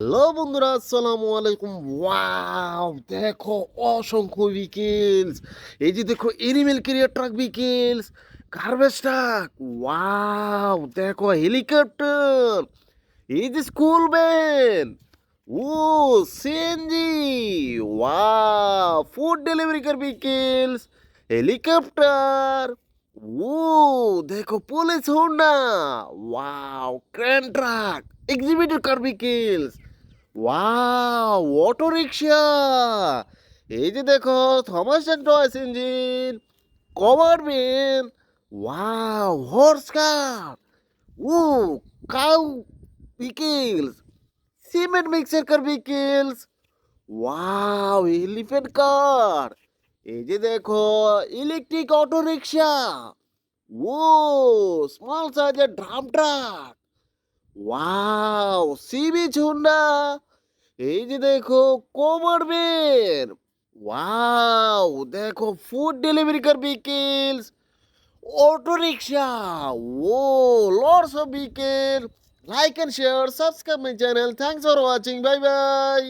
Hello বন্ধুরা, আসসালামু আলাইকুম। ওয়াও, দেখো অসংখ্য ভিকেলস। এই যে দেখো animal carrier truck vehicles, garbage truck. Wow, দেখো হেলিকপ্টার, এই যে স্কুল ভ্যান, ও CNG. Wow, food delivery car vehicles, helicopter. ও দেখো police Honda. Wow, crane truck, exhibitor car vehicles. Wow, auto rickshaw. এই যে দেখো Thomas and toys engine, cover van. Wow, horse car. ও cow vehicles, cement mixer car vehicles. Wow, elephant car. এই যে দেখো electric auto rickshaw. ও small সাইজের drum truck. Wow, sea beach Honda. এই যে দেখো কোমর বের। ওয়াও, দেখো food delivery car vehicles, auto rickshaw. Oh lots of vehicle. Like and share, subscribe my channel. Thanks for watching, bye by.